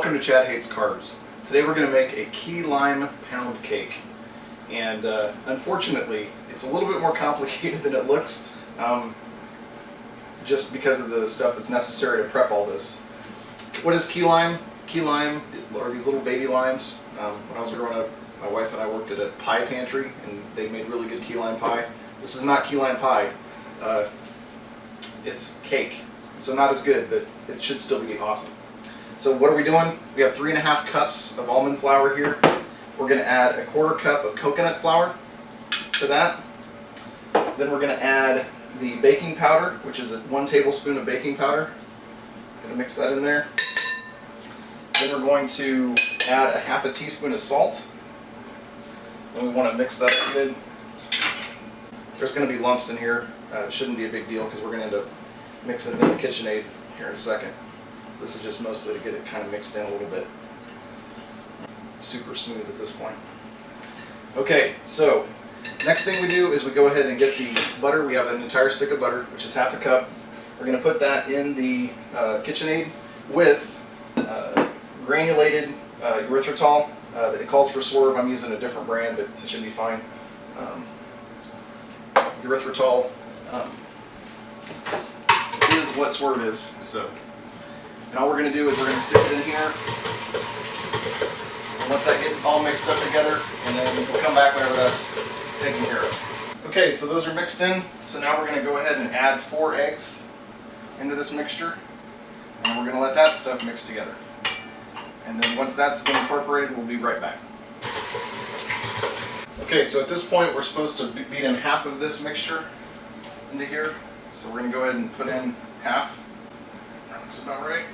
Welcome to Chad Hates Carbs. Today we're going to make a key lime pound cake. And unfortunately, it's a little bit more complicated than it looks, just because of the stuff that's necessary to prep all this. What is key lime? Key lime are these little baby limes. When I was growing up, my wife and I worked at a pie pantry, and they made really good key lime pie. This is not key lime pie. It's cake, so not as good, but it should still be awesome. So what are we doing? We have 3.5 cups of almond flour here. We're going to add a 1/4 cup of coconut flour to that. Then we're going to add the baking powder, which is 1 tablespoon of baking powder. Going to mix that in there. Then we're going to add a 1/2 teaspoon of salt. And we want to mix that up good. There's going to be lumps in here. It shouldn't be a big deal because we're going to end up mixing it in the KitchenAid here in a second. So this is just mostly to get it kind of mixed in a little bit. Super smooth at this point. Okay, so next thing we do is we go ahead and get the butter. We have an entire stick of butter, which is 1/2 cup. We're going to put that in the KitchenAid with granulated erythritol. It calls for Swerve. I'm using a different brand, but it should be fine. Erythritol is what Swerve is. So, and all we're going to do is we're going to stick it in here and let that get all mixed up together, and then we'll come back whenever that's taken care of. Okay, so those are mixed in. So now we're going to go ahead and add 4 eggs into this mixture, and we're going to let that stuff mix together. And then once that's been incorporated, we'll be right back. Okay, so at this point we're supposed to beat in half of this mixture into here. So we're going to go ahead and put in half. That looks about right.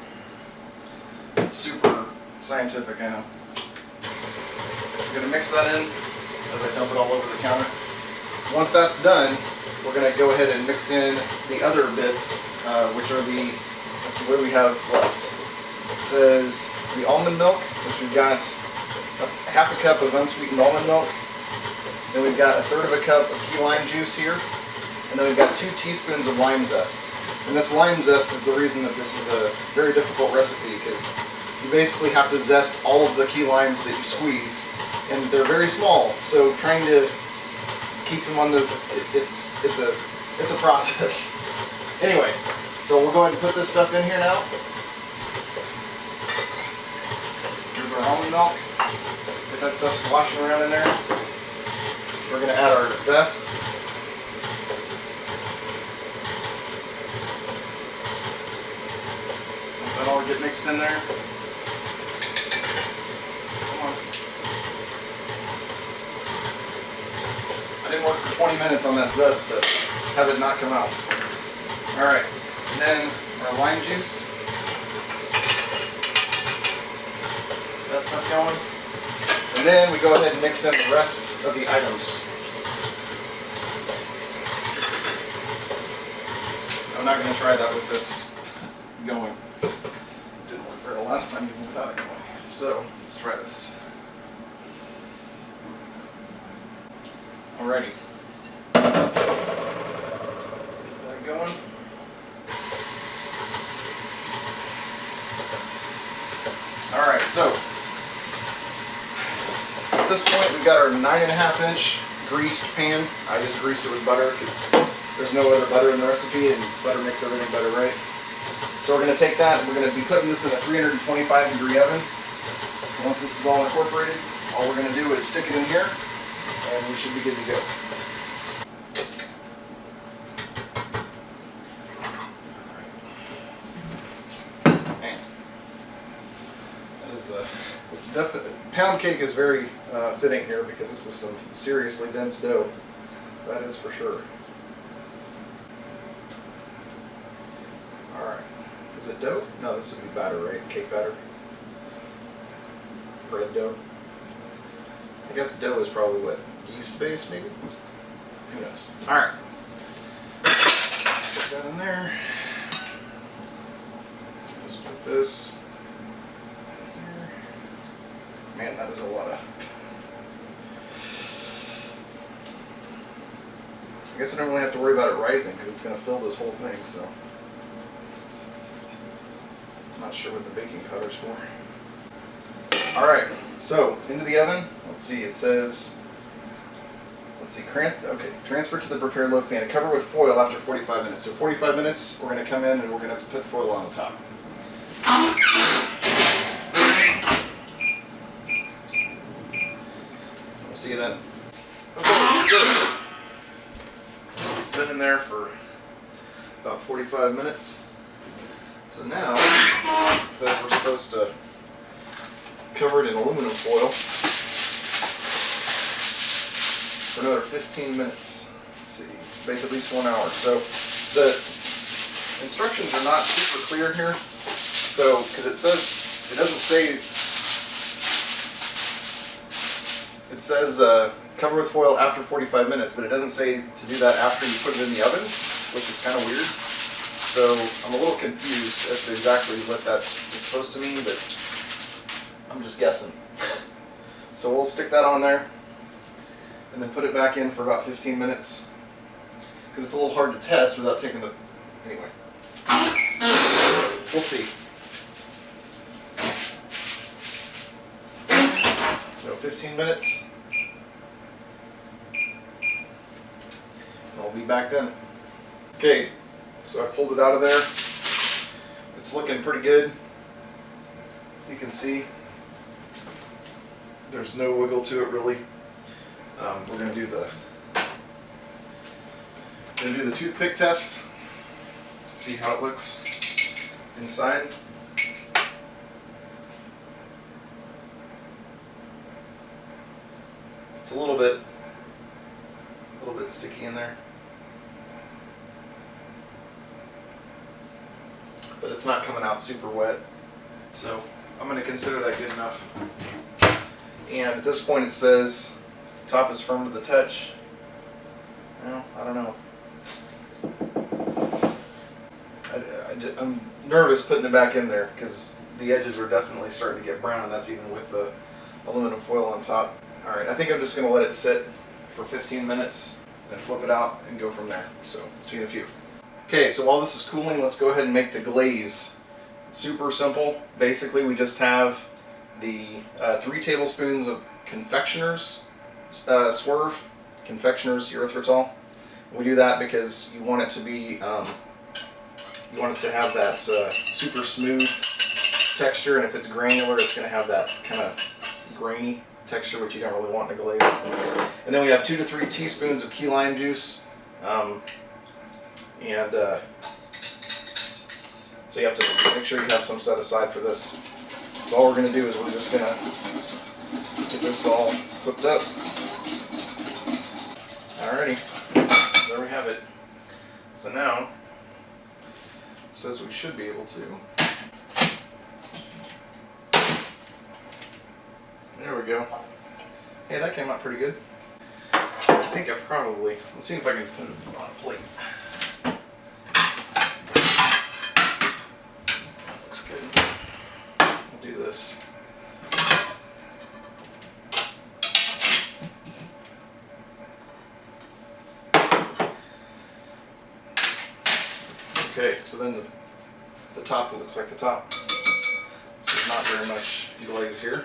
It's super scientific, I know. I'm going to mix that in as I dump it all over the counter. Once that's done, we're going to go ahead and mix in the other bits, which are that's what we have left. It says the almond milk, which we've got 1/2 cup of unsweetened almond milk. Then we've got 1/3 cup of key lime juice here. And then we've got 2 teaspoons of lime zest. And this lime zest is the reason that this is a very difficult recipe, because you basically have to zest all of the key limes that you squeeze, and they're very small. So trying to keep them on this, it's a process. Anyway, so we'll go ahead and put this stuff in here now. Here's our almond milk. Get that stuff sloshing around in there. We're going to add our zest. Let that all get mixed in there. Come on. I didn't work for 20 minutes on that zest to have it not come out. Alright, and then our lime juice. That stuff going. And then we go ahead and mix in the rest of the items. I'm not going to try that with this going. It didn't work very well last time even without it going. So let's try this. Alrighty. Let's get that going. Alright, so at this point we've got our 9.5-inch greased pan. I just greased it with butter because there's no other butter in the recipe, and butter makes everything better, right? So we're going to take that and we're going to be putting this in a 325-degree oven. So once this is all incorporated, all we're going to do is stick it in here and we should be good to go. Man, that is it's definitely, pound cake is very fitting here because this is some seriously dense dough. That is for sure. Alright. Is it dough? No, this would be batter, right? Cake batter. Bread dough. I guess dough is probably what? Yeast base, maybe? Who knows? Alright. Let's put that in there. Just put this in here. Man, that is a lot of... I guess I don't really have to worry about it rising because it's going to fill this whole thing, so... I'm not sure what the baking powder's for. All right, so into the oven. Let's see, it says, okay, transfer to the prepared loaf pan and cover with foil after 45 minutes. So 45 minutes, we're going to come in and we're going to put foil on the top. We'll see you then. Okay, good. It's been in there for about 45 minutes. So now, it says we're supposed to cover it in aluminum foil for another 15 minutes. Let's see, bake at least 1 hour. So the instructions are not super clear here. So, because it says cover with foil after 45 minutes, but it doesn't say to do that after you put it in the oven, which is kind of weird. So I'm a little confused as to exactly what that is supposed to mean, but I'm just guessing. So we'll stick that on there and then put it back in for about 15 minutes because it's a little hard to test without taking the... Anyway, we'll see. So 15 minutes. And I'll be back then. Okay, so I pulled it out of there. It's looking pretty good. You can see there's no wiggle to it really. We're going to do the toothpick test. See how it looks inside. It's a little bit sticky in there, but it's not coming out super wet. So I'm going to consider that good enough. And at this point it says top is firm to the touch. Well, I don't know. I'm nervous putting it back in there because the edges are definitely starting to get brown, and that's even with the aluminum foil on top. Alright, I think I'm just going to let it sit for 15 minutes, then flip it out and go from there. So, see you in a few. Okay, so while this is cooling, let's go ahead and make the glaze. Super simple. Basically, we just have the 3 tablespoons of confectioner's swerve, confectioner's erythritol. We do that because you want it to be, you want it to have that super smooth texture, and if it's granular, it's going to have that kind of grainy texture, which you don't really want in a glaze. And then we have 2 to 3 teaspoons of key lime juice, so you have to make sure you have some set aside for this. So all we're going to do is we're just going to get this all hooked up. Alrighty, there we have it. So now, it says we should be able to. There we go. Hey, that came out pretty good. I think I probably, let's see if I can put it on a plate. That looks good. I'll do this. Okay, so then the top looks like the top. So there's not very much glaze here.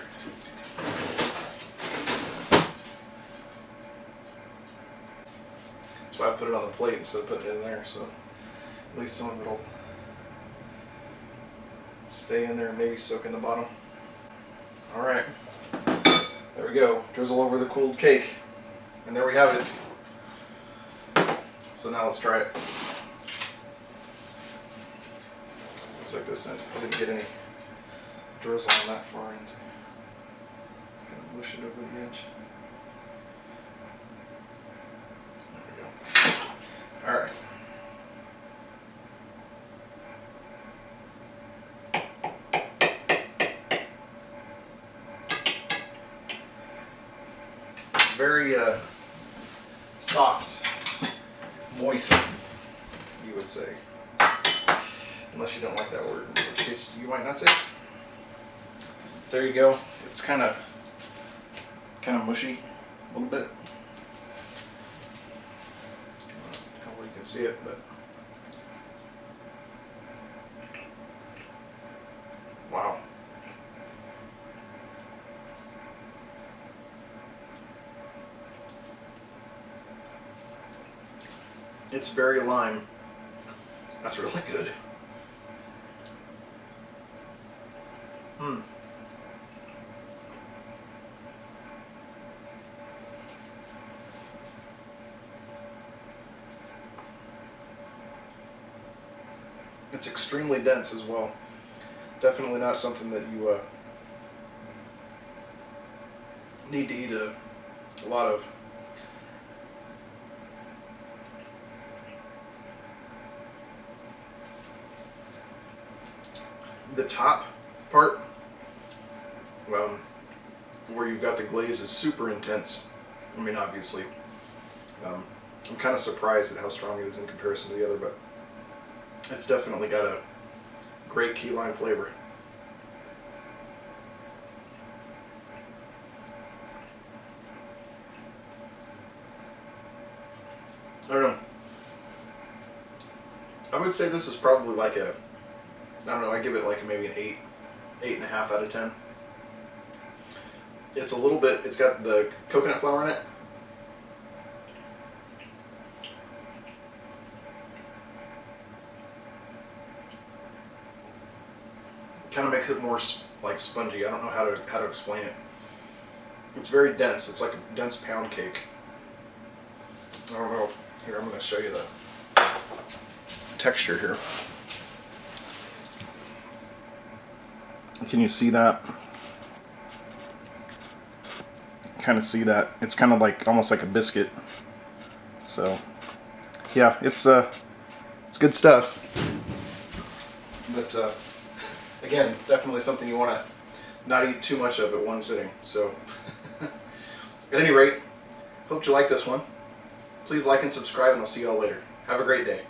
That's why I put it on the plate instead of putting it in there, so at least some of it will stay in there and maybe soak in the bottom. Alright, there we go. Drizzle over the cooled cake. And there we have it. So now let's try it. Looks like this end. I didn't get any drizzle on that far end. Kind of mush it over the edge. There we go. Alright. It's very soft, moist, you would say. Unless you don't like that word, in which case you might not say it. There you go. It's kind of mushy a little bit. Hopefully you can see it, but wow. It's very lime. That's really good. It's extremely dense as well. Definitely not something that you need to eat a lot of. The top part, where you've got the glaze, is super intense. I mean, obviously, I'm kind of surprised at how strong it is in comparison to the other, but it's definitely got a great key lime flavor. I don't know. I would say this is probably like a, I don't know, I give it like maybe an 8.5 out of 10. It's a little bit, it's got the coconut flour in it. Kind of makes it more like spongy. I don't know how to explain it. It's very dense. It's like a dense pound cake. I don't know. Here, I'm going to show you the texture here. Can you see that? Kind of see that? It's kind of like almost like a biscuit. So, yeah, it's good stuff. But again, definitely something you want to not eat too much of at one sitting. So, at any rate, hope you like this one. Please like and subscribe, and I'll see you all later. Have a great day.